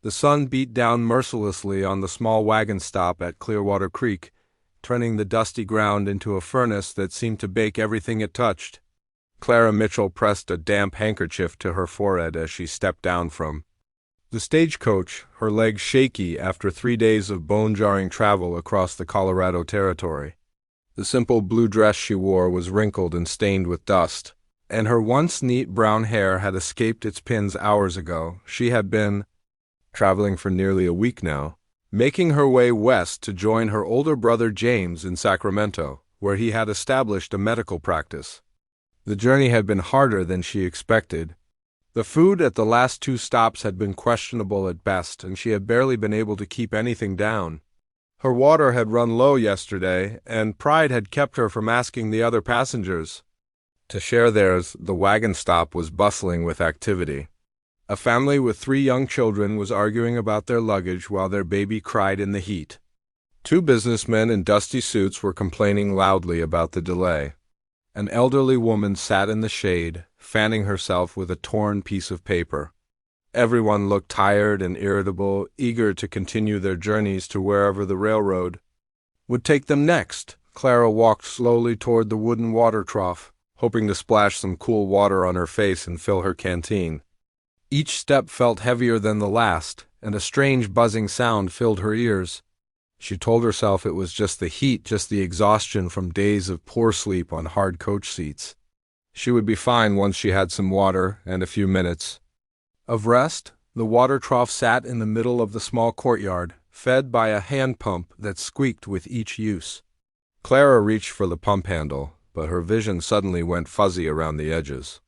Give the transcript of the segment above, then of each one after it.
The sun beat down mercilessly on the small wagon stop at Clearwater Creek, turning the dusty ground into a furnace that seemed to bake everything it touched. Clara Mitchell pressed a damp handkerchief to her forehead as she stepped down from the stagecoach, her legs shaky after 3 days of bone-jarring travel across the Colorado Territory. The simple blue dress she wore was wrinkled and stained with dust, and her once neat brown hair had escaped its pins hours ago. She had been traveling for nearly a week now, making her way west to join her older brother James in Sacramento, where he had established a medical practice. The journey had been harder than she expected. The food at the last 2 stops had been questionable at best, and she had barely been able to keep anything down. Her water had run low yesterday, and pride had kept her from asking the other passengers to share theirs. The wagon stop was bustling with activity. A family with 3 young children was arguing about their luggage while their baby cried in the heat. 2 businessmen in dusty suits were complaining loudly about the delay. An elderly woman sat in the shade, fanning herself with a torn piece of paper. Everyone looked tired and irritable, eager to continue their journeys to wherever the railroad would take them next. Clara walked slowly toward the wooden water trough, hoping to splash some cool water on her face and fill her canteen. Each step felt heavier than the last, and a strange buzzing sound filled her ears. She told herself it was just the heat, just the exhaustion from days of poor sleep on hard coach seats. She would be fine once she had some water and a few minutes of rest. The water trough sat in the middle of the small courtyard, fed by a hand pump that squeaked with each use. Clara reached for the pump handle, but her vision suddenly went fuzzy around the edges.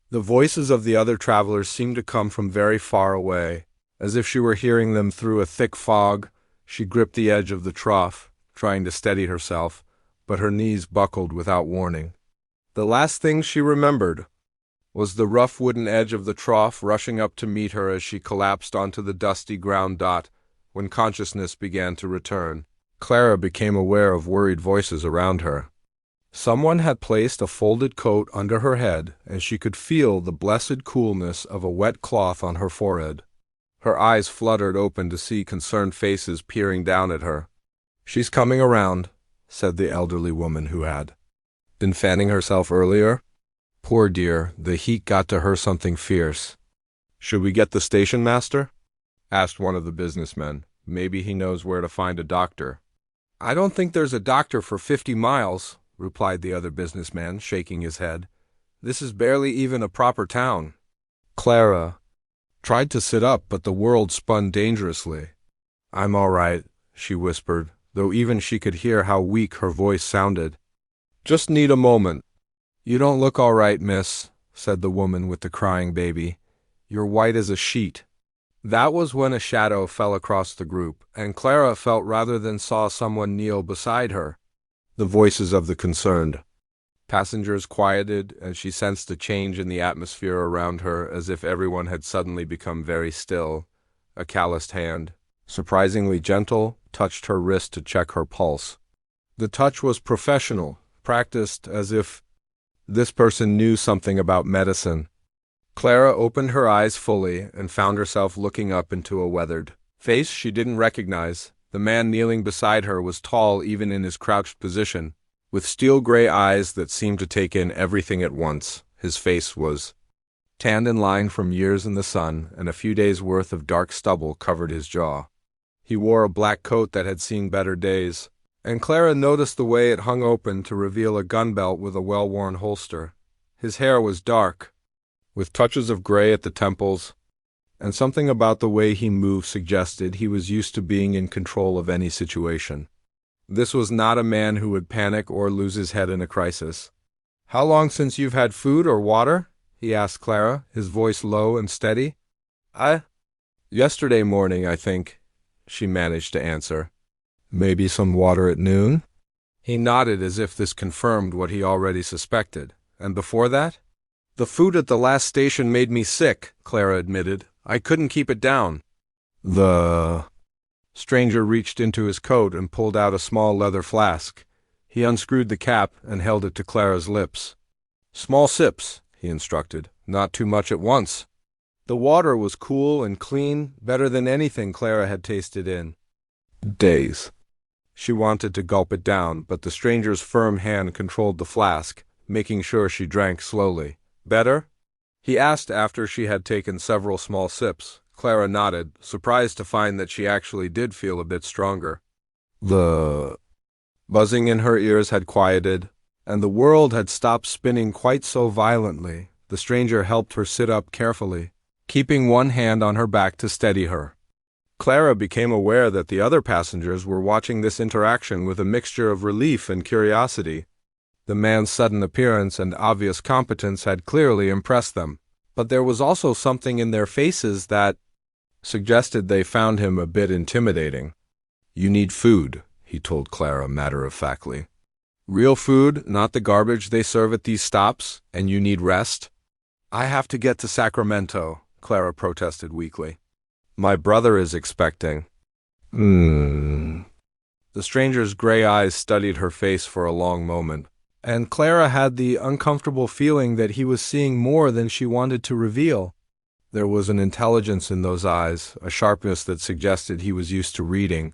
The voices of the other travelers seemed to come from very far away, as if she were hearing them through a thick fog. She gripped the edge of the trough, trying to steady herself, but her knees buckled without warning. The last thing she remembered was the rough wooden edge of the trough rushing up to meet her as she collapsed onto the dusty ground dot. When consciousness began to return, Clara became aware of worried voices around her. Someone had placed a folded coat under her head, and she could feel the blessed coolness of a wet cloth on her forehead. Her eyes fluttered open to see concerned faces peering down at her. "She's coming around," said the elderly woman who had been fanning herself earlier. "Poor dear, the heat got to her something fierce." "Should we get the station master?" asked one of the businessmen. "Maybe he knows where to find a doctor." "I don't think there's a doctor for 50 miles, replied the other businessman, shaking his head. "This is barely even a proper town." Clara tried to sit up, but the world spun dangerously. "I'm all right," she whispered, though even she could hear how weak her voice sounded. "Just need a moment." "You don't look all right, miss," said the woman with the crying baby. "You're white as a sheet." That was when a shadow fell across the group, and Clara felt rather than saw someone kneel beside her. The voices of the concerned passengers quieted, and she sensed a change in the atmosphere around her, as if everyone had suddenly become very still. A calloused hand, surprisingly gentle, touched her wrist to check her pulse. The touch was professional, practiced as if this person knew something about medicine. Clara opened her eyes fully and found herself looking up into a weathered face she didn't recognize. The man kneeling beside her was tall even in his crouched position, with steel-gray eyes that seemed to take in everything at once. His face was tanned and lined from years in the sun, and a few days' worth of dark stubble covered his jaw. He wore a black coat that had seen better days, and Clara noticed the way it hung open to reveal a gun belt with a well-worn holster. His hair was dark, with touches of gray at the temples, and something about the way he moved suggested he was used to being in control of any situation. This was not a man who would panic or lose his head in a crisis. "How long since you've had food or water?" he asked Clara, his voice low and steady. "Yesterday morning, I think," she managed to answer. "Maybe some water at noon?" He nodded as if this confirmed what he already suspected. "And before that?" "The food at the last station made me sick," Clara admitted. "I couldn't keep it down." The stranger reached into his coat and pulled out a small leather flask. He unscrewed the cap and held it to Clara's lips. "Small sips," he instructed. "Not too much at once." The water was cool and clean, better than anything Clara had tasted in days. She wanted to gulp it down, but the stranger's firm hand controlled the flask, making sure she drank slowly. Better? He asked after she had taken several small sips. Clara nodded, surprised to find that she actually did feel a bit stronger. The buzzing in her ears had quieted, and the world had stopped spinning quite so violently. The stranger helped her sit up carefully, keeping one hand on her back to steady her. Clara became aware that the other passengers were watching this interaction with a mixture of relief and curiosity. The man's sudden appearance and obvious competence had clearly impressed them, but there was also something in their faces that suggested they found him a bit intimidating. "You need food," he told Clara matter-of-factly. "Real food, not the garbage they serve at these stops, and you need rest?" "I have to get to Sacramento," Clara protested weakly. "My brother is expecting." The stranger's gray eyes studied her face for a long moment, and Clara had the uncomfortable feeling that he was seeing more than she wanted to reveal. There was an intelligence in those eyes, a sharpness that suggested he was used to reading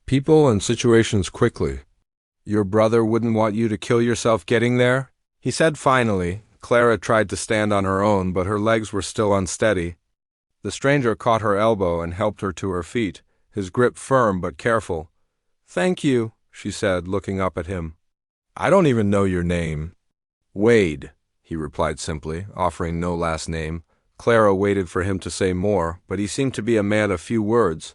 people and situations quickly. "Your brother wouldn't want you to kill yourself getting there?" he said finally. Clara tried to stand on her own, but her legs were still unsteady. The stranger caught her elbow and helped her to her feet, his grip firm but careful. "Thank you," she said, looking up at him. "I don't even know your name." "Wade," he replied simply, offering no last name. Clara waited for him to say more, but he seemed to be a man of few words.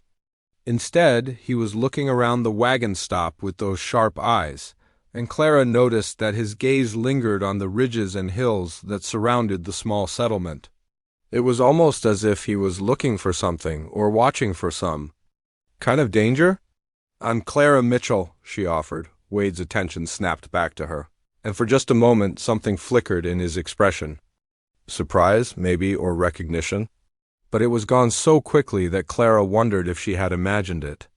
Instead, he was looking around the wagon stop with those sharp eyes, and Clara noticed that his gaze lingered on the ridges and hills that surrounded the small settlement. It was almost as if he was looking for something or watching for some kind of danger. "I'm Clara Mitchell," she offered. Wade's attention snapped back to her, and for just a moment something flickered in his expression. Surprise, maybe, or recognition. But it was gone so quickly that Clara wondered if she had imagined it.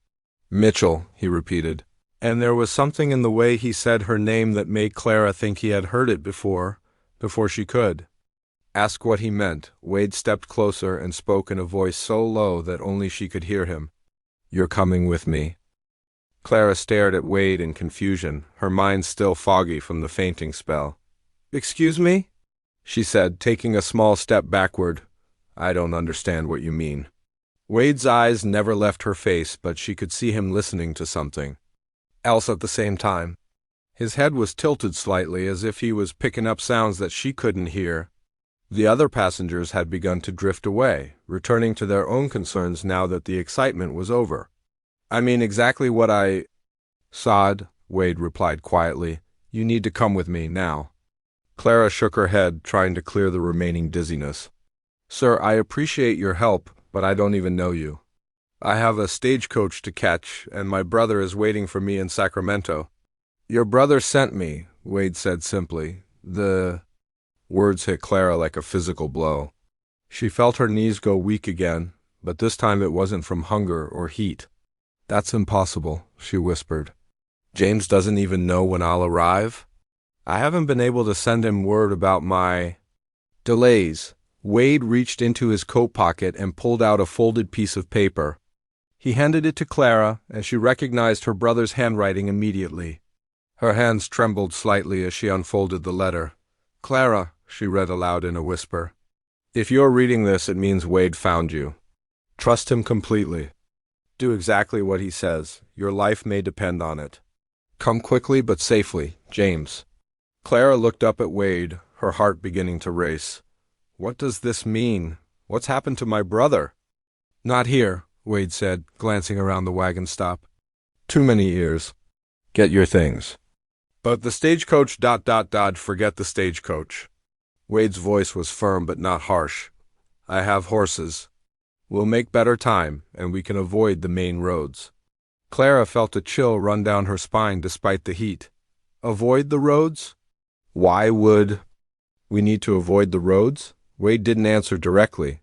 "Mitchell," he repeated, and there was something in the way he said her name that made Clara think he had heard it before she could ask what he meant. Wade stepped closer and spoke in a voice so low that only she could hear him. "You're coming with me." Clara stared at Wade in confusion, her mind still foggy from the fainting spell. "Excuse me?" she said, taking a small step backward. "I don't understand what you mean." Wade's eyes never left her face, but she could see him listening to something else at the same time. His head was tilted slightly, as if he was picking up sounds that she couldn't hear. The other passengers had begun to drift away, returning to their own concerns now that the excitement was over. "I mean exactly what I said," Wade replied quietly. "You need to come with me, now." Clara shook her head, trying to clear the remaining dizziness. "Sir, I appreciate your help, but I don't even know you. I have a stagecoach to catch, and my brother is waiting for me in Sacramento." "Your brother sent me," Wade said simply. The words hit Clara like a physical blow. She felt her knees go weak again, but this time it wasn't from hunger or heat. "That's impossible," she whispered. "James doesn't even know when I'll arrive? I haven't been able to send him word about my delays." Wade reached into his coat pocket and pulled out a folded piece of paper. He handed it to Clara, and she recognized her brother's handwriting immediately. Her hands trembled slightly as she unfolded the letter. "Clara," she read aloud in a whisper, "if you're reading this, it means Wade found you. Trust him completely. Do exactly what he says. Your life may depend on it. Come quickly but safely, James." Clara looked up at Wade, her heart beginning to race. What does this mean? What's happened to my brother? "Not here," Wade said, glancing around the wagon stop. "Too many ears. Get your things." "But the stagecoach ... forget the stagecoach." Wade's voice was firm but not harsh. "I have horses. We'll make better time, and we can avoid the main roads." Clara felt a chill run down her spine despite the heat. Avoid the roads? Why would we need to avoid the roads? Wade didn't answer directly.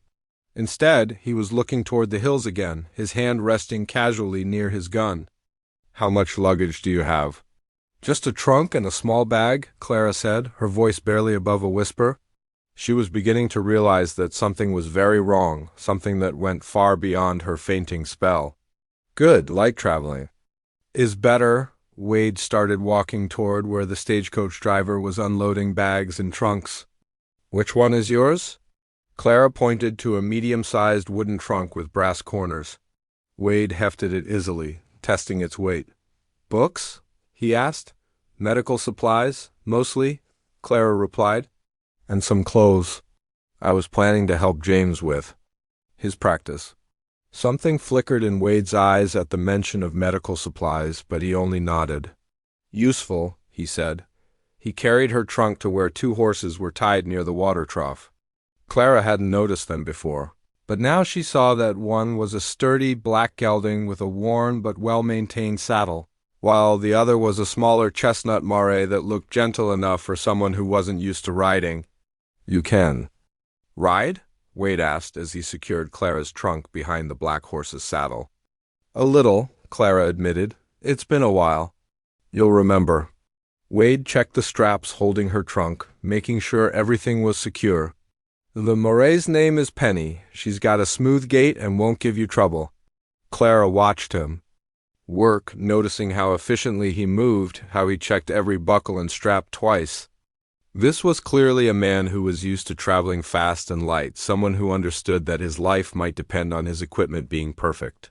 Instead, he was looking toward the hills again, his hand resting casually near his gun. "How much luggage do you have?" "Just a trunk and a small bag," Clara said, her voice barely above a whisper. She was beginning to realize that something was very wrong, something that went far beyond her fainting spell. Good, like traveling. Is better. Wade started walking toward where the stagecoach driver was unloading bags and trunks. Which one is yours? Clara pointed to a medium-sized wooden trunk with brass corners. Wade hefted it easily, testing its weight. Books? He asked. Medical supplies, mostly, Clara replied. And some clothes I was planning to help James with. His practice. Something flickered in Wade's eyes at the mention of medical supplies, but he only nodded. Useful, he said. He carried her trunk to where 2 horses were tied near the water trough. Clara hadn't noticed them before, but now she saw that one was a sturdy black gelding with a worn but well-maintained saddle, while the other was a smaller chestnut mare that looked gentle enough for someone who wasn't used to riding. You can. Ride? Wade asked as he secured Clara's trunk behind the black horse's saddle. A little, Clara admitted. It's been a while. You'll remember. Wade checked the straps holding her trunk, making sure everything was secure. The mare's name is Penny. She's got a smooth gait and won't give you trouble. Clara watched him work, noticing how efficiently he moved, how he checked every buckle and strap twice. This was clearly a man who was used to traveling fast and light, someone who understood that his life might depend on his equipment being perfect.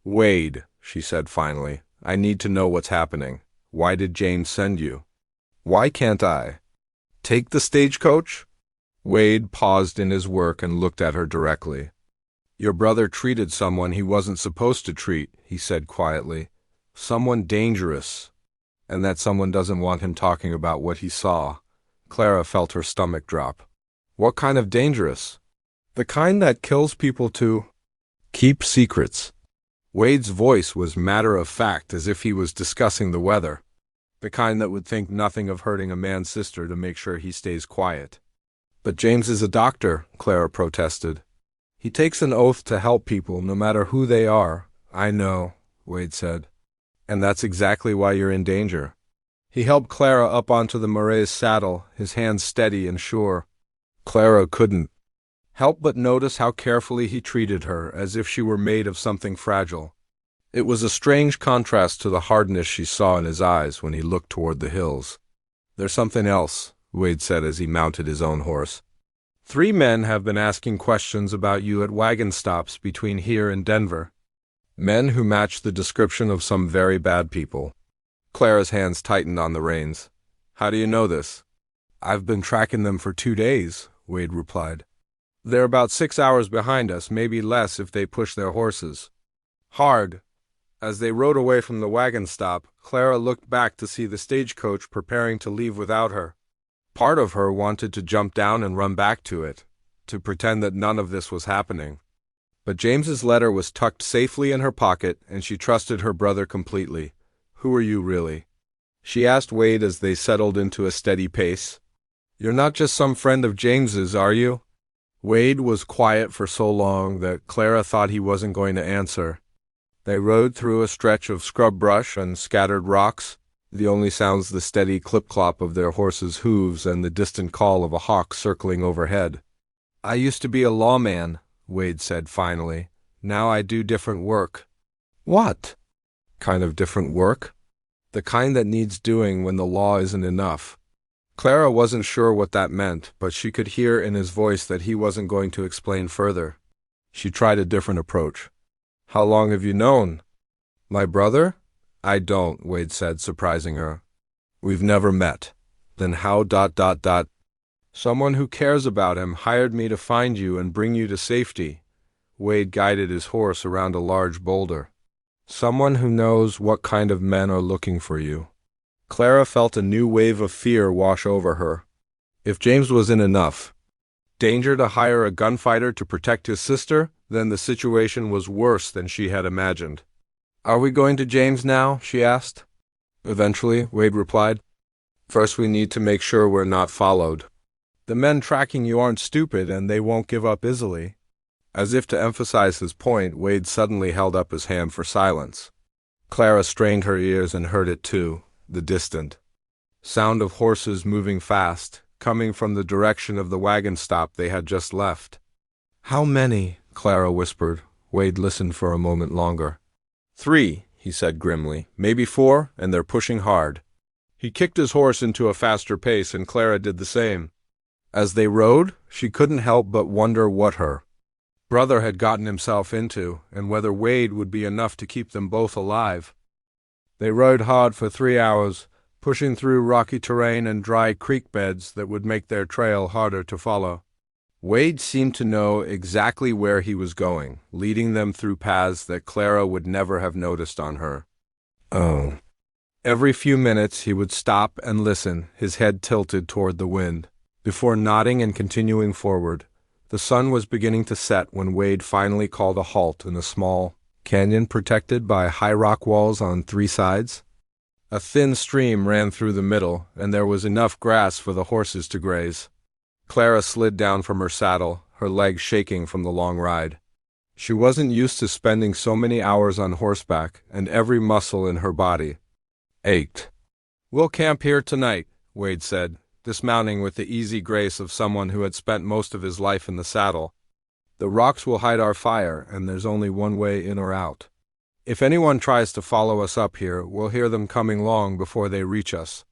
Wade, she said finally, I need to know what's happening. Why did James send you? Why can't I? Take the stagecoach? Wade paused in his work and looked at her directly. Your brother treated someone he wasn't supposed to treat, he said quietly. Someone dangerous. And that someone doesn't want him talking about what he saw. Clara felt her stomach drop. What kind of dangerous? The kind that kills people to keep secrets. Wade's voice was matter-of-fact, as if he was discussing the weather. The kind that would think nothing of hurting a man's sister to make sure he stays quiet. But James is a doctor, Clara protested. He takes an oath to help people, no matter who they are. I know, Wade said. And that's exactly why you're in danger. He helped Clara up onto the mare's saddle, his hands steady and sure. Clara couldn't help but notice how carefully he treated her, as if she were made of something fragile. It was a strange contrast to the hardness she saw in his eyes when he looked toward the hills. There's something else, Wade said as he mounted his own horse. 3 men have been asking questions about you at wagon stops between here and Denver. Men who match the description of some very bad people. Clara's hands tightened on the reins. How do you know this? I've been tracking them for 2 days, Wade replied. They're about 6 hours behind us, maybe less if they push their horses. Hard. As they rode away from the wagon stop, Clara looked back to see the stagecoach preparing to leave without her. Part of her wanted to jump down and run back to it, to pretend that none of this was happening. But James's letter was tucked safely in her pocket, and she trusted her brother completely. Who are you, really? She asked Wade as they settled into a steady pace. You're not just some friend of James's, are you? Wade was quiet for so long that Clara thought he wasn't going to answer. They rode through a stretch of scrub brush and scattered rocks, the only sounds the steady clip-clop of their horses' hooves and the distant call of a hawk circling overhead. I used to be a lawman, Wade said finally. Now I do different work. What? Kind of different work? The kind that needs doing when the law isn't enough. Clara wasn't sure what that meant, but she could hear in his voice that he wasn't going to explain further. She tried a different approach. How long have you known? My brother? I don't, Wade said, surprising her. We've never met. Then how ... Someone who cares about him hired me to find you and bring you to safety. Wade guided his horse around a large boulder. Someone who knows what kind of men are looking for you. Clara felt a new wave of fear wash over her. If James was in enough danger to hire a gunfighter to protect his sister, then the situation was worse than she had imagined. Are we going to James now? She asked. Eventually, Wade replied. First we need to make sure we're not followed. The men tracking you aren't stupid and they won't give up easily. As if to emphasize his point, Wade suddenly held up his hand for silence. Clara strained her ears and heard it too, the distant sound of horses moving fast, coming from the direction of the wagon stop they had just left. "How many?" Clara whispered. Wade listened for a moment longer. "3," he said grimly. "Maybe 4, and they're pushing hard." He kicked his horse into a faster pace, and Clara did the same. As they rode, she couldn't help but wonder what her brother had gotten himself into, and whether Wade would be enough to keep them both alive. They rode hard for 3 hours, pushing through rocky terrain and dry creek beds that would make their trail harder to follow. Wade seemed to know exactly where he was going, leading them through paths that Clara would never have noticed on her own. Every few minutes he would stop and listen, his head tilted toward the wind, before nodding and continuing forward. The sun was beginning to set when Wade finally called a halt in a small canyon protected by high rock walls on 3 sides. A thin stream ran through the middle, and there was enough grass for the horses to graze. Clara slid down from her saddle, her legs shaking from the long ride. She wasn't used to spending so many hours on horseback, and every muscle in her body ached. "We'll camp here tonight," Wade said, dismounting with the easy grace of someone who had spent most of his life in the saddle. "The rocks will hide our fire, and there's only one way in or out. If anyone tries to follow us up here, we'll hear them coming long before they reach us."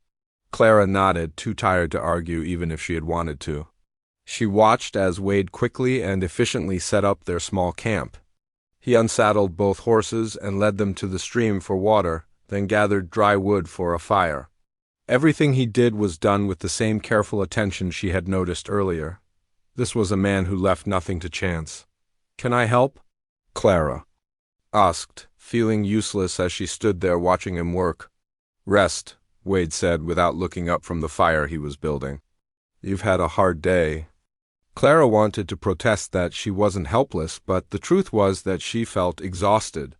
Clara nodded, too tired to argue even if she had wanted to. She watched as Wade quickly and efficiently set up their small camp. He unsaddled both horses and led them to the stream for water, then gathered dry wood for a fire. Everything he did was done with the same careful attention she had noticed earlier. This was a man who left nothing to chance. "Can I help?" Clara asked, feeling useless as she stood there watching him work. "Rest," Wade said without looking up from the fire he was building. "You've had a hard day." Clara wanted to protest that she wasn't helpless, but the truth was that she felt exhausted.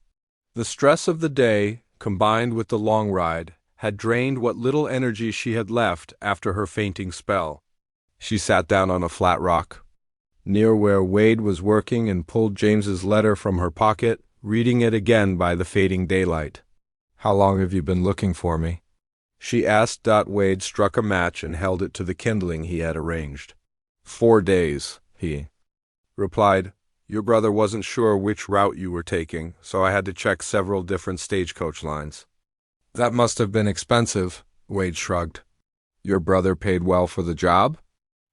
The stress of the day, combined with the long ride, had drained what little energy she had left after her fainting spell. She sat down on a flat rock near where Wade was working and pulled James's letter from her pocket, reading it again by the fading daylight. "How long have you been looking for me?" she asked. Wade struck a match and held it to the kindling he had arranged. 4 days, he replied. "Your brother wasn't sure which route you were taking, so I had to check several different stagecoach lines." "That must have been expensive," Wade shrugged. "Your brother paid well for the job?"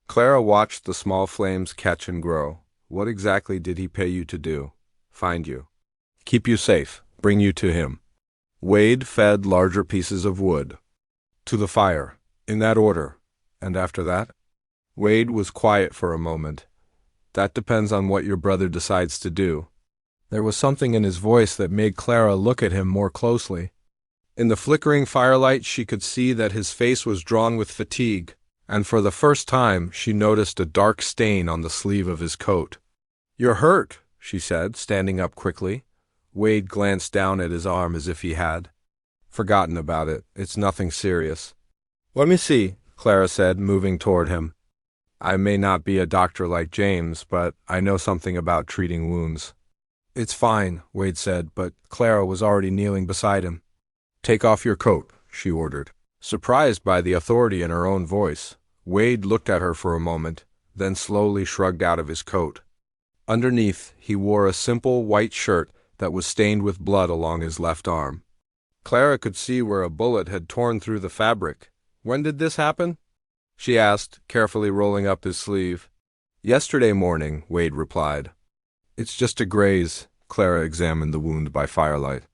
Clara watched the small flames catch and grow. "What exactly did he pay you to do?" "Find you. Keep you safe. Bring you to him." Wade fed larger pieces of wood to the fire, in that order. "And after that?" Wade was quiet for a moment. "That depends on what your brother decides to do." There was something in his voice that made Clara look at him more closely. In the flickering firelight she could see that his face was drawn with fatigue, and for the first time she noticed a dark stain on the sleeve of his coat. "You're hurt," she said, standing up quickly. Wade glanced down at his arm as if he had forgotten about it. "It's nothing serious." "Let me see," Clara said, moving toward him. "I may not be a doctor like James, but I know something about treating wounds." "It's fine," Wade said, but Clara was already kneeling beside him. "Take off your coat," she ordered. Surprised by the authority in her own voice, Wade looked at her for a moment, then slowly shrugged out of his coat. Underneath, he wore a simple white shirt that was stained with blood along his left arm. Clara could see where a bullet had torn through the fabric. "When did this happen?" she asked, carefully rolling up his sleeve. "Yesterday morning," Wade replied. "It's just a graze." Clara examined the wound by firelight.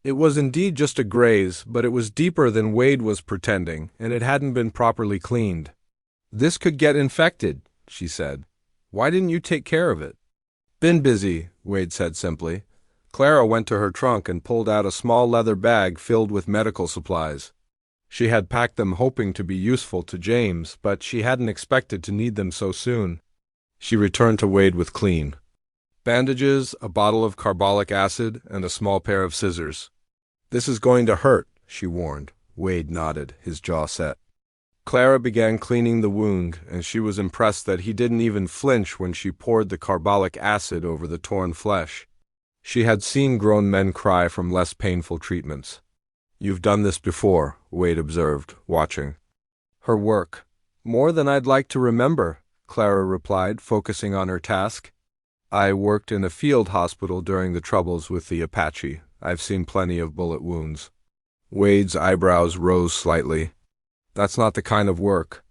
It was indeed just a graze, but it was deeper than Wade was pretending, and it hadn't been properly cleaned. "This could get infected," she said. "Why didn't you take care of it?" "Been busy," Wade said simply. Clara went to her trunk and pulled out a small leather bag filled with medical supplies. She had packed them hoping to be useful to James, but she hadn't expected to need them so soon. She returned to Wade with clean bandages, a bottle of carbolic acid, and a small pair of scissors. "This is going to hurt," she warned. Wade nodded, his jaw set. Clara began cleaning the wound, and she was impressed that he didn't even flinch when she poured the carbolic acid over the torn flesh. She had seen grown men cry from less painful treatments. "You've done this before," Wade observed, watching her work. More than I'd like to remember, Clara replied, focusing on her task. I worked in a field hospital during the troubles with the Apache. I've seen plenty of bullet wounds. Wade's eyebrows rose slightly. That's not the kind of work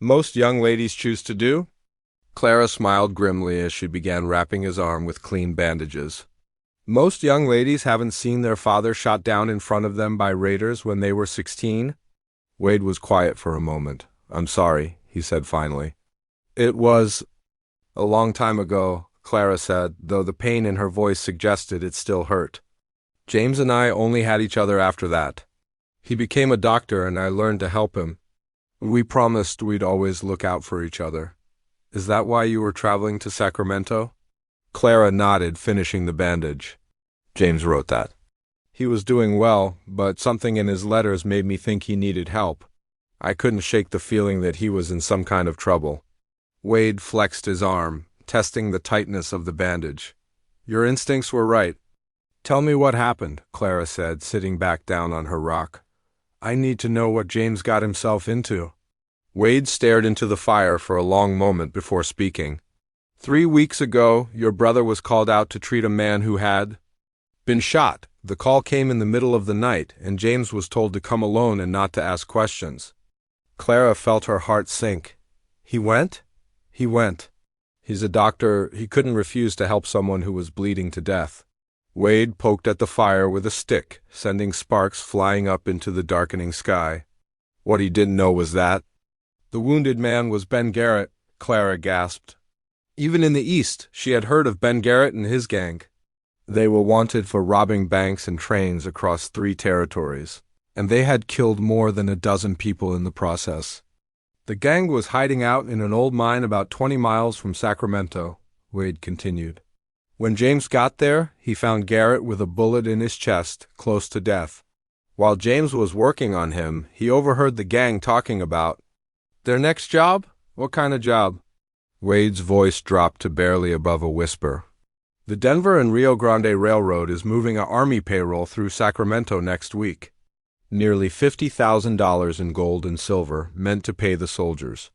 most young ladies choose to do? Clara smiled grimly as she began wrapping his arm with clean bandages. Most young ladies haven't seen their father shot down in front of them by raiders when they were 16? Wade was quiet for a moment. I'm sorry, he said finally. It was a long time ago, Clara said, though the pain in her voice suggested it still hurt. James and I only had each other after that. He became a doctor and I learned to help him. We promised we'd always look out for each other. Is that why you were traveling to Sacramento? Clara nodded, finishing the bandage. James wrote that. He was doing well, but something in his letters made me think he needed help. I couldn't shake the feeling that he was in some kind of trouble. Wade flexed his arm, testing the tightness of the bandage. Your instincts were right. Tell me what happened, Clara said, sitting back down on her rock. I need to know what James got himself into. Wade stared into the fire for a long moment before speaking. 3 weeks ago, your brother was called out to treat a man who had been shot. The call came in the middle of the night, and James was told to come alone and not to ask questions. Clara felt her heart sink. He went? He went. He's a doctor. He couldn't refuse to help someone who was bleeding to death. Wade poked at the fire with a stick, sending sparks flying up into the darkening sky. What he didn't know was that the wounded man was Ben Garrett, Clara gasped. Even in the East, she had heard of Ben Garrett and his gang. They were wanted for robbing banks and trains across 3 territories, and they had killed more than a dozen people in the process. The gang was hiding out in an old mine about 20 miles from Sacramento, Wade continued. When James got there, he found Garrett with a bullet in his chest, close to death. While James was working on him, he overheard the gang talking about their next job? What kind of job? Wade's voice dropped to barely above a whisper. The Denver and Rio Grande Railroad is moving an army payroll through Sacramento next week. Nearly $50,000 in gold and silver, meant to pay the soldiers.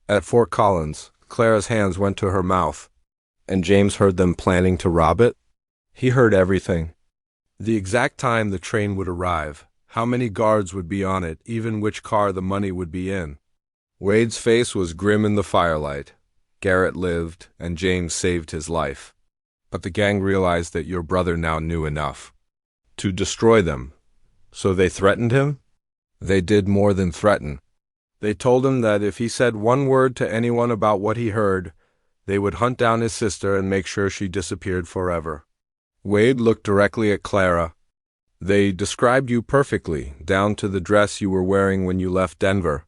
At Fort Collins, Clara's hands went to her mouth. And James heard them planning to rob it? He heard everything. The exact time the train would arrive, how many guards would be on it, even which car the money would be in. Wade's face was grim in the firelight. Garrett lived, and James saved his life. But the gang realized that your brother now knew enough to destroy them. So they threatened him? They did more than threaten. They told him that if he said one word to anyone about what he heard, they would hunt down his sister and make sure she disappeared forever. Wade looked directly at Clara. They described you perfectly, down to the dress you were wearing when you left Denver.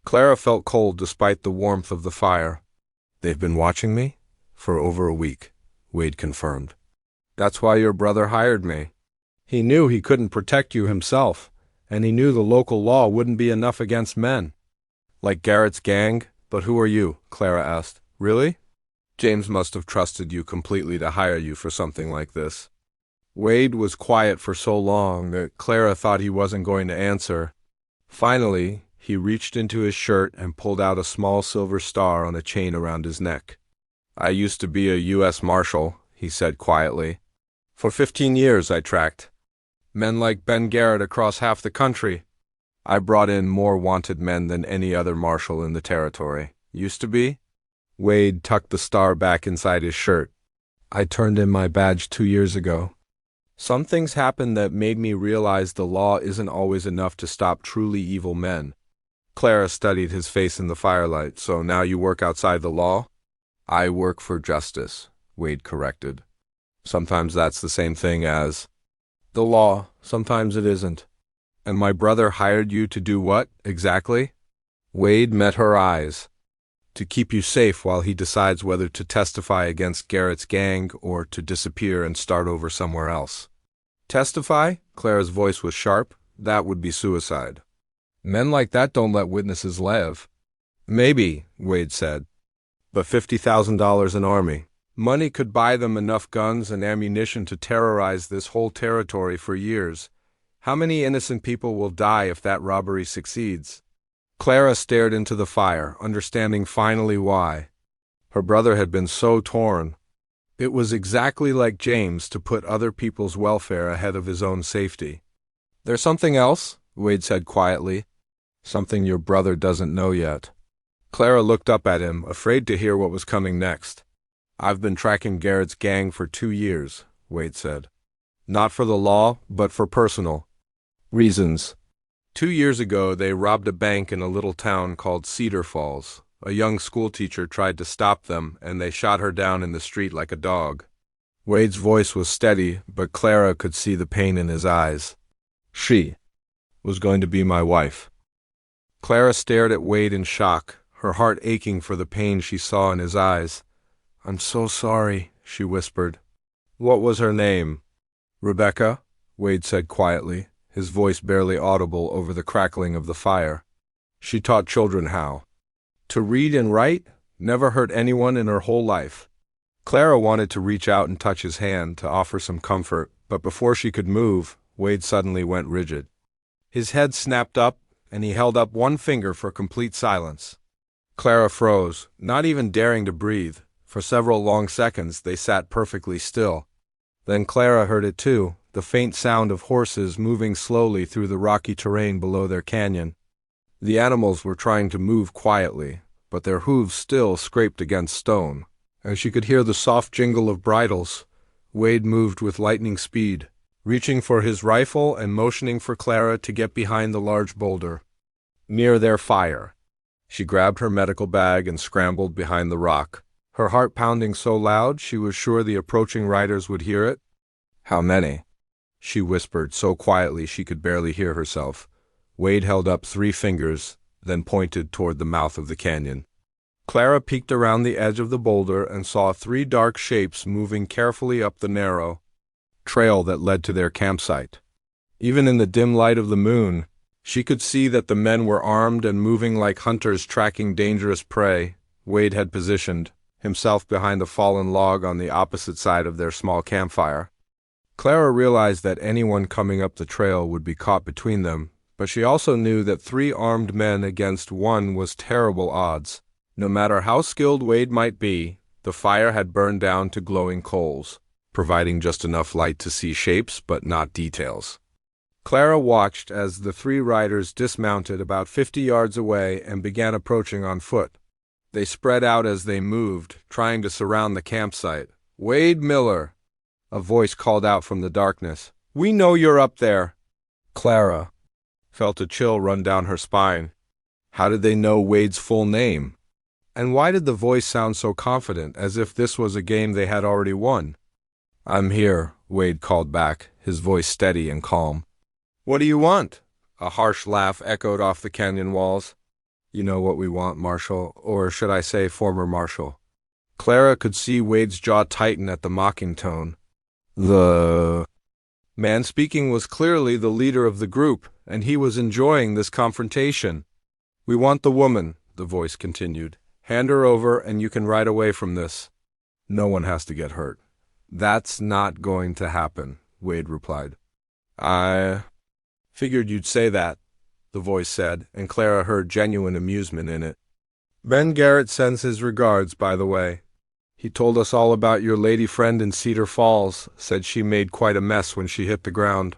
Clara felt cold despite the warmth of the fire. They've been watching me? For over a week, Wade confirmed. That's why your brother hired me. He knew he couldn't protect you himself, and he knew the local law wouldn't be enough against men. Like Garrett's gang? But who are you? Clara asked. Really? James must have trusted you completely to hire you for something like this. Wade was quiet for so long that Clara thought he wasn't going to answer. Finally, he reached into his shirt and pulled out a small silver star on a chain around his neck. I used to be a U.S. Marshal, he said quietly. For 15 years I tracked men like Ben Garrett across half the country. I brought in more wanted men than any other marshal in the territory. Used to be? Wade tucked the star back inside his shirt. I turned in my badge 2 years ago. Some things happened that made me realize the law isn't always enough to stop truly evil men. Clara studied his face in the firelight. So now you work outside the law? I work for justice, Wade corrected. Sometimes that's the same thing as the law, sometimes it isn't. And my brother hired you to do what, exactly? Wade met her eyes. To keep you safe while he decides whether to testify against Garrett's gang or to disappear and start over somewhere else. Testify? Clara's voice was sharp. That would be suicide. Men like that don't let witnesses live. Maybe, Wade said. But $50,000 an army. Money could buy them enough guns and ammunition to terrorize this whole territory for years. How many innocent people will die if that robbery succeeds? Clara stared into the fire, understanding finally why. Her brother had been so torn. It was exactly like James to put other people's welfare ahead of his own safety. "There's something else?" Wade said quietly. "Something your brother doesn't know yet." Clara looked up at him, afraid to hear what was coming next. "I've been tracking Garrett's gang for 2 years," Wade said. "Not for the law, but for personal reasons. 2 years ago, they robbed a bank in a little town called Cedar Falls. A young schoolteacher tried to stop them, and they shot her down in the street like a dog." Wade's voice was steady, but Clara could see the pain in his eyes. "She was going to be my wife." Clara stared at Wade in shock, her heart aching for the pain she saw in his eyes. "I'm so sorry," she whispered. "What was her name?" "Rebecca," Wade said quietly, his voice barely audible over the crackling of the fire. "She taught children how to read and write, never hurt anyone in her whole life." Clara wanted to reach out and touch his hand to offer some comfort, but before she could move, Wade suddenly went rigid. His head snapped up, and he held up one finger for complete silence. Clara froze, not even daring to breathe. For several long seconds they sat perfectly still. Then Clara heard it too, the faint sound of horses moving slowly through the rocky terrain below their canyon. The animals were trying to move quietly, but their hooves still scraped against stone. As she could hear the soft jingle of bridles, Wade moved with lightning speed, reaching for his rifle and motioning for Clara to get behind the large boulder near their fire. She grabbed her medical bag and scrambled behind the rock, her heart pounding so loud she was sure the approaching riders would hear it. "How many?" she whispered so quietly she could barely hear herself. Wade held up 3 fingers, then pointed toward the mouth of the canyon. Clara peeked around the edge of the boulder and saw 3 dark shapes moving carefully up the narrow trail that led to their campsite. Even in the dim light of the moon, she could see that the men were armed and moving like hunters tracking dangerous prey. Wade had positioned himself behind a fallen log on the opposite side of their small campfire. Clara realized that anyone coming up the trail would be caught between them, but she also knew that 3 armed men against 1 was terrible odds. No matter how skilled Wade might be, the fire had burned down to glowing coals, providing just enough light to see shapes but not details. Clara watched as the 3 riders dismounted about 50 yards away and began approaching on foot. They spread out as they moved, trying to surround the campsite. "Wade Miller," a voice called out from the darkness. "We know you're up there." Clara felt a chill run down her spine. How did they know Wade's full name? And why did the voice sound so confident, as if this was a game they had already won? "I'm here," Wade called back, his voice steady and calm. "What do you want?" A harsh laugh echoed off the canyon walls. "You know what we want, Marshal, or should I say former Marshal." Clara could see Wade's jaw tighten at the mocking tone. The man speaking was clearly the leader of the group, and he was enjoying this confrontation. "We want the woman," the voice continued. "Hand her over and you can ride away from this. No one has to get hurt." "That's not going to happen," Wade replied. "I figured you'd say that," the voice said, and Clara heard genuine amusement in it. "Ben Garrett sends his regards, by the way. He told us all about your lady friend in Cedar Falls, said she made quite a mess when she hit the ground."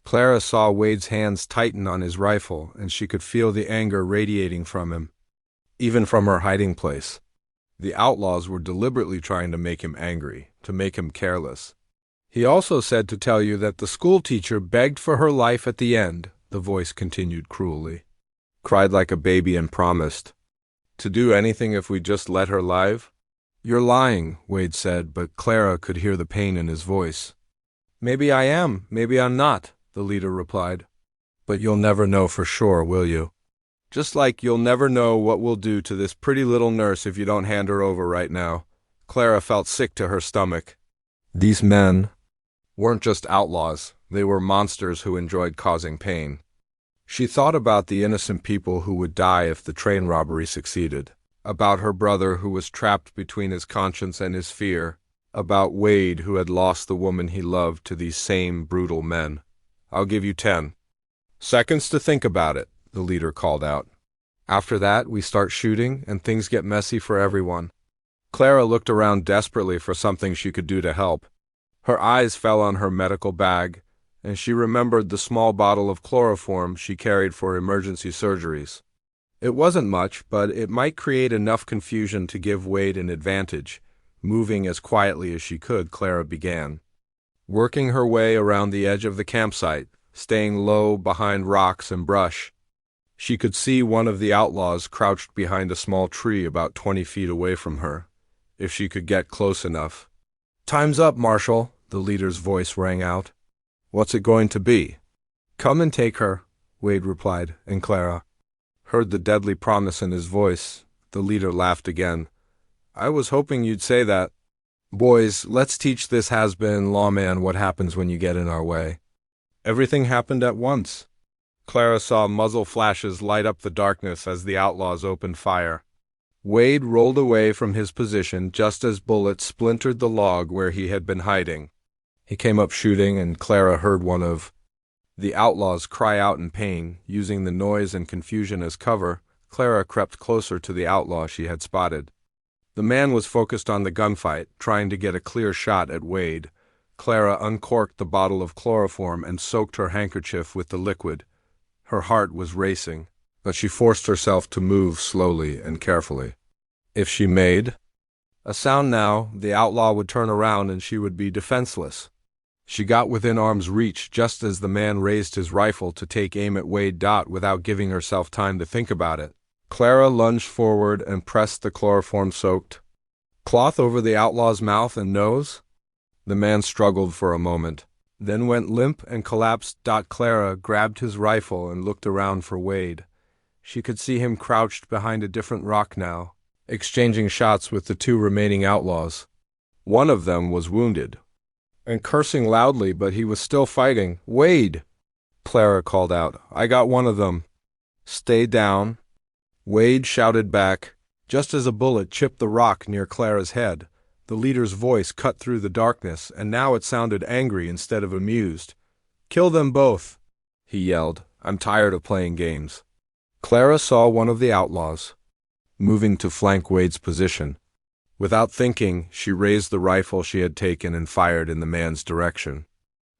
Clara saw Wade's hands tighten on his rifle, and she could feel the anger radiating from him, even from her hiding place. The outlaws were deliberately trying to make him angry, to make him careless. "He also said to tell you that the schoolteacher begged for her life at the end," the voice continued cruelly. "Cried like a baby and promised to do anything if we just let her live." "You're lying," Wade said, but Clara could hear the pain in his voice. "Maybe I am, maybe I'm not," the leader replied. "But you'll never know for sure, will you? Just like you'll never know what we'll do to this pretty little nurse if you don't hand her over right now." Clara felt sick to her stomach. These men weren't just outlaws, they were monsters who enjoyed causing pain. She thought about the innocent people who would die if the train robbery succeeded, about her brother who was trapped between his conscience and his fear, about Wade who had lost the woman he loved to these same brutal men. "I'll give you 10 seconds to think about it," the leader called out. After that, we start shooting, and things get messy for everyone. Clara looked around desperately for something she could do to help. Her eyes fell on her medical bag, and she remembered the small bottle of chloroform she carried for emergency surgeries. It wasn't much, but it might create enough confusion to give Wade an advantage. Moving as quietly as she could, Clara began. Working her way around the edge of the campsite, staying low behind rocks and brush. She could see one of the outlaws crouched behind a small tree about 20 feet away from her, if she could get close enough. "Time's up, Marshal," the leader's voice rang out. "What's it going to be?" "Come and take her," Wade replied, and Clara heard the deadly promise in his voice. The leader laughed again. "I was hoping you'd say that. Boys, let's teach this has-been lawman what happens when you get in our way." Everything happened at once. Clara saw muzzle flashes light up the darkness as the outlaws opened fire. Wade rolled away from his position just as bullets splintered the log where he had been hiding. He came up shooting, and Clara heard one of the outlaws cry out in pain. Using the noise and confusion as cover, Clara crept closer to the outlaw she had spotted. The man was focused on the gunfight, trying to get a clear shot at Wade. Clara uncorked the bottle of chloroform and soaked her handkerchief with the liquid. Her heart was racing, but she forced herself to move slowly and carefully. If she made a sound now, the outlaw would turn around and she would be defenseless. She got within arm's reach just as the man raised his rifle to take aim at Wade. Without giving herself time to think about it, Clara lunged forward and pressed the chloroform-soaked cloth over the outlaw's mouth and nose. The man struggled for a moment, then went limp and collapsed. Clara grabbed his rifle and looked around for Wade. She could see him crouched behind a different rock now, exchanging shots with the two remaining outlaws. One of them was wounded and cursing loudly, but he was still fighting. "Wade!" Clara called out. "I got one of them." "Stay down." Wade shouted back, just as a bullet chipped the rock near Clara's head. The leader's voice cut through the darkness, and now it sounded angry instead of amused. "Kill them both," he yelled. "I'm tired of playing games." Clara saw one of the outlaws moving to flank Wade's position. Without thinking, she raised the rifle she had taken and fired in the man's direction.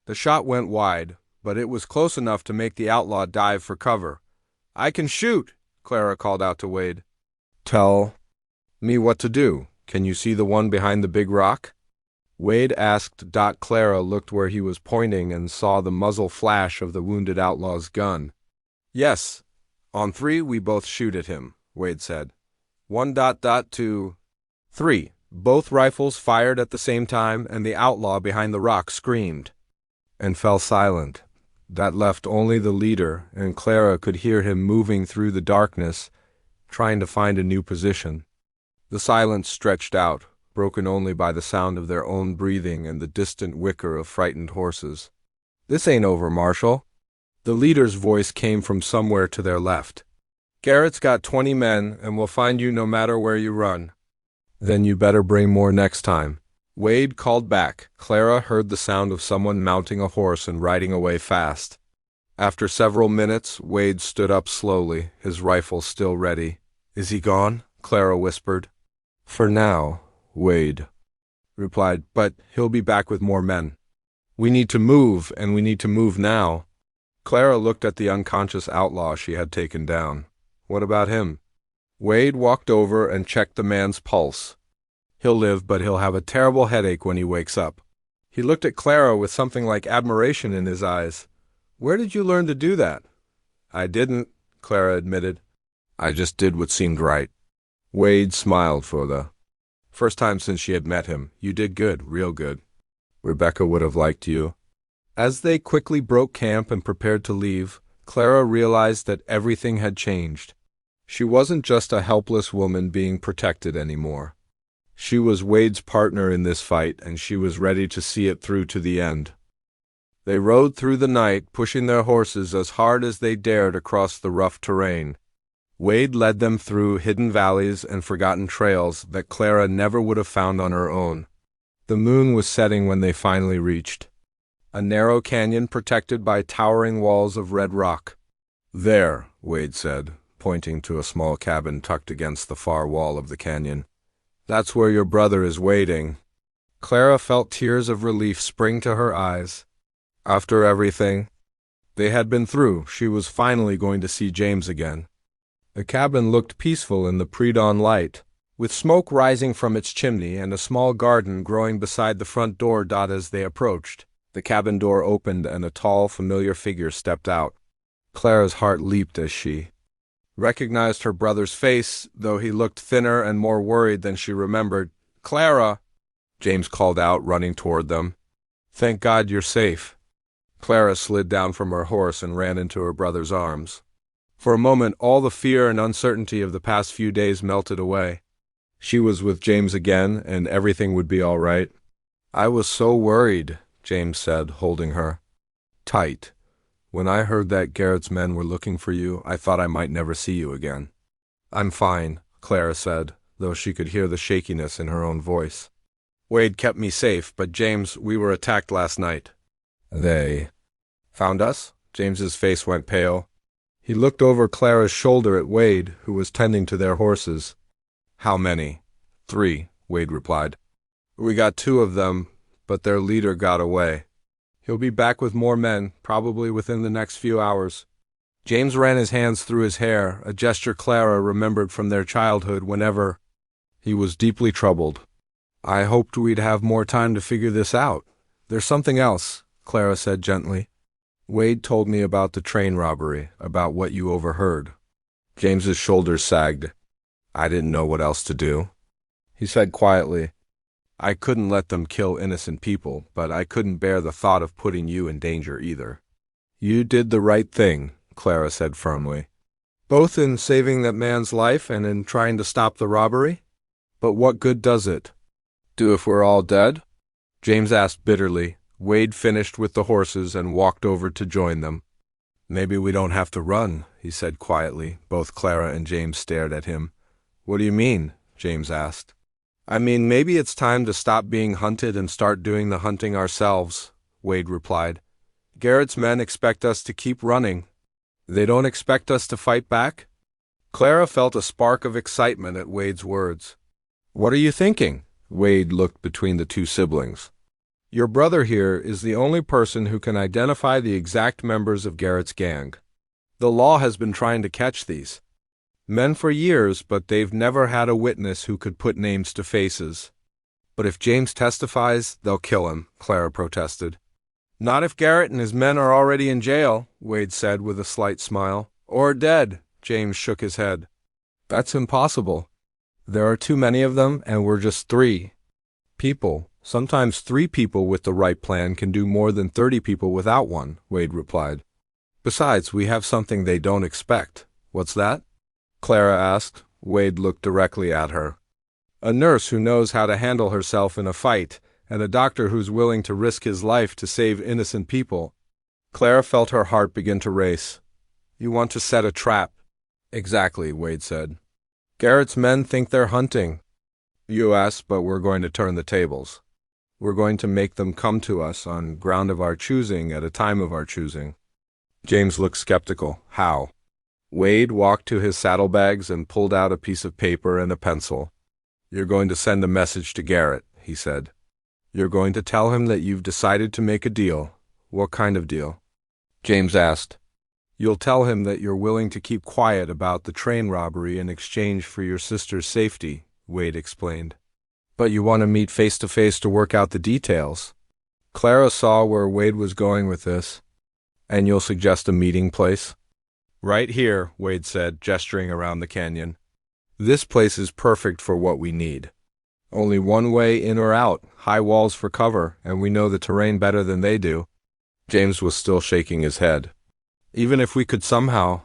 The shot went wide, but it was close enough to make the outlaw dive for cover. "I can shoot," Clara called out to Wade. "Tell me what to do. Can you see the one behind the big rock?" Wade asked. Clara looked where he was pointing and saw the muzzle flash of the wounded outlaw's gun. "Yes. On 3, we both shoot at him," Wade said. 1, 2, 3. Both rifles fired at the same time, and the outlaw behind the rock screamed and fell silent. That left only the leader, and Clara could hear him moving through the darkness, trying to find a new position. The silence stretched out, broken only by the sound of their own breathing and the distant whicker of frightened horses. "This ain't over, Marshal." The leader's voice came from somewhere to their left. "Garrett's got 20 men, and we'll find you no matter where you run." "Then you better bring more next time," Wade called back. Clara heard the sound of someone mounting a horse and riding away fast. After several minutes, Wade stood up slowly, his rifle still ready. "Is he gone?" Clara whispered. "For now," Wade replied, "but he'll be back with more men. We need to move, and we need to move now." Clara looked at the unconscious outlaw she had taken down. "What about him?" Wade walked over and checked the man's pulse. "He'll live, but he'll have a terrible headache when he wakes up." He looked at Clara with something like admiration in his eyes. "Where did you learn to do that?" "I didn't," Clara admitted. "I just did what seemed right." Wade smiled for the first time since she had met him. "You did good, real good. Rebecca would have liked you." As they quickly broke camp and prepared to leave, Clara realized that everything had changed. She wasn't just a helpless woman being protected anymore. She was Wade's partner in this fight, and she was ready to see it through to the end. They rode through the night, pushing their horses as hard as they dared across the rough terrain. Wade led them through hidden valleys and forgotten trails that Clara never would have found on her own. The moon was setting when they finally reached a narrow canyon protected by towering walls of red rock. "There," Wade said, pointing to a small cabin tucked against the far wall of the canyon. "That's where your brother is waiting." Clara felt tears of relief spring to her eyes. After everything they had been through, she was finally going to see James again. The cabin looked peaceful in the pre-dawn light, with smoke rising from its chimney and a small garden growing beside the front door. As they approached, the cabin door opened and a tall, familiar figure stepped out. Clara's heart leaped as she recognized her brother's face, though he looked thinner and more worried than she remembered. "Clara!" James called out, running toward them. "Thank God you're safe." Clara slid down from her horse and ran into her brother's arms. For a moment, all the fear and uncertainty of the past few days melted away. She was with James again, and everything would be all right. "I was so worried," James said, holding her tight. "When I heard that Garrett's men were looking for you, I thought I might never see you again." "I'm fine," Clara said, though she could hear the shakiness in her own voice. "Wade kept me safe, but James, we were attacked last night." "They found us?" James's face went pale. He looked over Clara's shoulder at Wade, who was tending to their horses. "How many?" "3, Wade replied. "We got 2 of them, but their leader got away. He'll be back with more men, probably within the next few hours." James ran his hands through his hair, a gesture Clara remembered from their childhood whenever he was deeply troubled. "I hoped we'd have more time to figure this out." "There's something else," Clara said gently. "Wade told me about the train robbery, about what you overheard." James's shoulders sagged. "I didn't know what else to do." He said quietly, "I couldn't let them kill innocent people, but I couldn't bear the thought of putting you in danger either." "You did the right thing," Clara said firmly. "Both in saving that man's life and in trying to stop the robbery? But what good does it do if we're all dead?" James asked bitterly. Wade finished with the horses and walked over to join them. "Maybe we don't have to run," he said quietly. Both Clara and James stared at him. "What do you mean?" James asked. "I mean, maybe it's time to stop being hunted and start doing the hunting ourselves," Wade replied. "Garrett's men expect us to keep running. They don't expect us to fight back?" Clara felt a spark of excitement at Wade's words. "What are you thinking?" Wade looked between the 2 siblings. "Your brother here is the only person who can identify the exact members of Garrett's gang. The law has been trying to catch these men for years, but they've never had a witness who could put names to faces." "But if James testifies, they'll kill him," Clara protested. "Not if Garrett and his men are already in jail," Wade said with a slight smile. "Or dead." James shook his head. "That's impossible. There are too many of them, and we're just 3 people. Sometimes 3 people with the right plan can do more than 30 people without one," Wade replied. "Besides, we have something they don't expect." "What's that?" Clara asked. Wade looked directly at her. "A nurse who knows how to handle herself in a fight, and a doctor who's willing to risk his life to save innocent people." Clara felt her heart begin to race. "You want to set a trap." "Exactly," Wade said. "Garrett's men think they're hunting us, but we're going to turn the tables. We're going to make them come to us on ground of our choosing at a time of our choosing." James looked skeptical. "How?" Wade walked to his saddlebags and pulled out a piece of paper and a pencil. "You're going to send a message to Garrett," he said. "You're going to tell him that you've decided to make a deal." "What kind of deal?" James asked. "You'll tell him that you're willing to keep quiet about the train robbery in exchange for your sister's safety," Wade explained. "But you want to meet face to face to work out the details." Clara saw where Wade was going with this. "And you'll suggest a meeting place?" "Right here," Wade said, gesturing around the canyon. "This place is perfect for what we need. Only one way in or out, high walls for cover, and we know the terrain better than they do." James was still shaking his head. "Even if we could somehow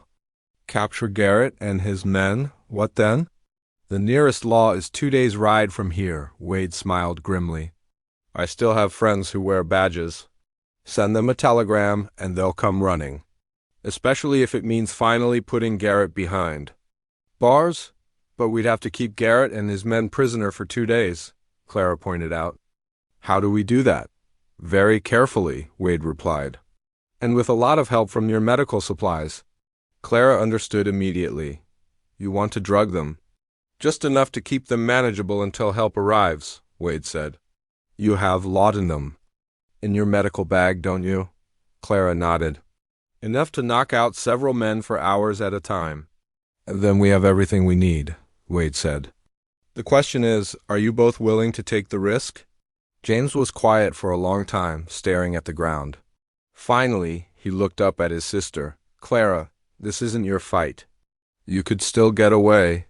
capture Garrett and his men, what then?" "The nearest law is 2 days' ride from here," Wade smiled grimly. "I still have friends who wear badges. Send them a telegram, and they'll come running. Especially if it means finally putting Garrett behind bars. But we'd have to keep Garrett and his men prisoner for 2 days," Clara pointed out. "How do we do that?" "Very carefully," Wade replied. "And with a lot of help from your medical supplies." Clara understood immediately. You want to drug them. Just enough to keep them manageable until help arrives, Wade said. You have laudanum in your medical bag, don't you? Clara nodded. Enough to knock out several men for hours at a time. Then we have everything we need, Wade said. The question is, are you both willing to take the risk? James was quiet for a long time, staring at the ground. Finally, he looked up at his sister. Clara, this isn't your fight. You could still get away.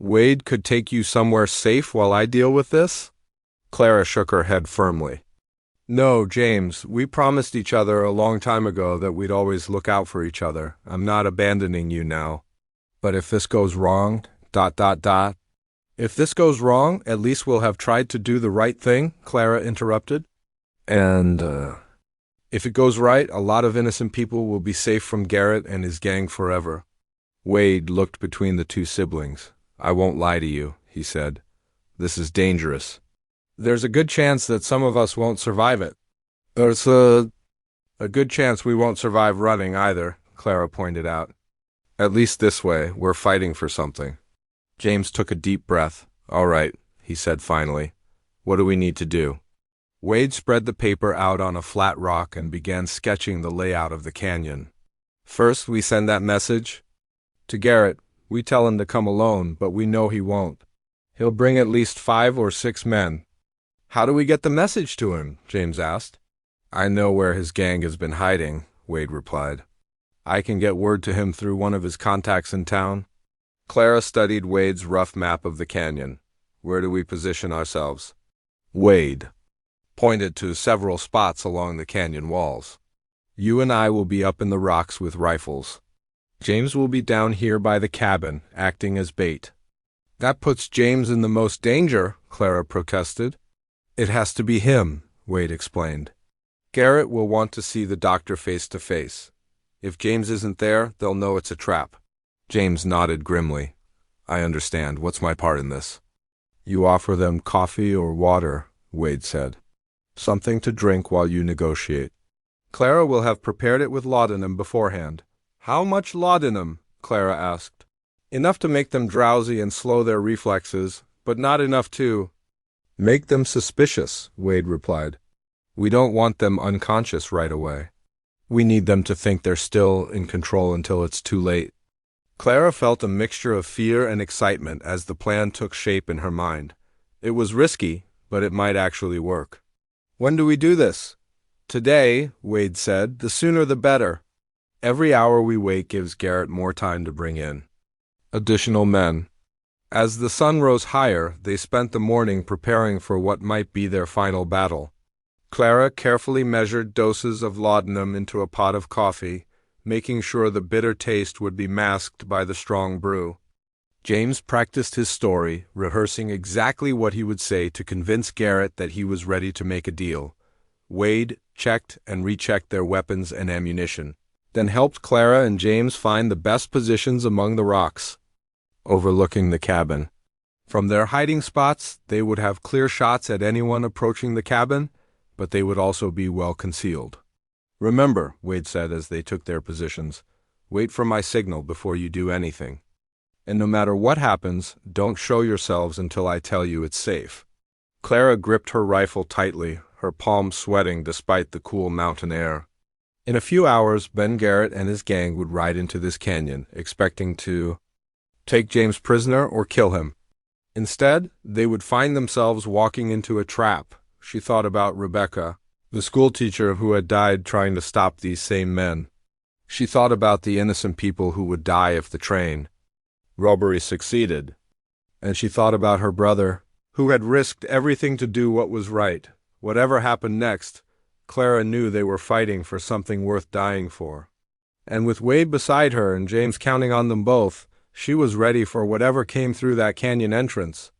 Wade could take you somewhere safe while I deal with this? Clara shook her head firmly. No, James, we promised each other a long time ago that we'd always look out for each other. I'm not abandoning you now. But if this goes wrong, ... If this goes wrong, at least we'll have tried to do the right thing, Clara interrupted. And, if it goes right, a lot of innocent people will be safe from Garrett and his gang forever. Wade looked between the two siblings. I won't lie to you, he said. This is dangerous. There's a good chance that some of us won't survive it. There's a good chance we won't survive running either, Clara pointed out. At least this way, we're fighting for something. James took a deep breath. All right, he said finally. What do we need to do? Wade spread the paper out on a flat rock and began sketching the layout of the canyon. First, we send that message to Garrett. We tell him to come alone, but we know he won't. He'll bring at least 5 or 6 men. How do we get the message to him? James asked. I know where his gang has been hiding, Wade replied. I can get word to him through one of his contacts in town. Clara studied Wade's rough map of the canyon. Where do we position ourselves? Wade pointed to several spots along the canyon walls. You and I will be up in the rocks with rifles. James will be down here by the cabin, acting as bait. That puts James in the most danger, Clara protested. It has to be him, Wade explained. Garrett will want to see the doctor face to face. If James isn't there, they'll know it's a trap. James nodded grimly. I understand. What's my part in this? You offer them coffee or water, Wade said. Something to drink while you negotiate. Clara will have prepared it with laudanum beforehand. How much laudanum? Clara asked. Enough to make them drowsy and slow their reflexes, but not enough to make them suspicious, Wade replied. We don't want them unconscious right away. We need them to think they're still in control until it's too late. Clara felt a mixture of fear and excitement as the plan took shape in her mind. It was risky, but it might actually work. When do we do this? Today, Wade said, the sooner the better. Every hour we wait gives Garrett more time to bring in additional men. As the sun rose higher, they spent the morning preparing for what might be their final battle. Clara carefully measured doses of laudanum into a pot of coffee, making sure the bitter taste would be masked by the strong brew. James practiced his story, rehearsing exactly what he would say to convince Garrett that he was ready to make a deal. Wade checked and rechecked their weapons and ammunition, then helped Clara and James find the best positions among the rocks, overlooking the cabin. From their hiding spots, they would have clear shots at anyone approaching the cabin, but they would also be well concealed. Remember, Wade said as they took their positions, wait for my signal before you do anything. And no matter what happens, don't show yourselves until I tell you it's safe. Clara gripped her rifle tightly, her palms sweating despite the cool mountain air. In a few hours, Ben Garrett and his gang would ride into this canyon, expecting to take James prisoner or kill him. Instead, they would find themselves walking into a trap. She thought about Rebecca, the schoolteacher who had died trying to stop these same men. She thought about the innocent people who would die if the train robbery succeeded. And she thought about her brother, who had risked everything to do what was right. Whatever happened next, Clara knew they were fighting for something worth dying for. And with Wade beside her and James counting on them both, she was ready for whatever came through that canyon entrance.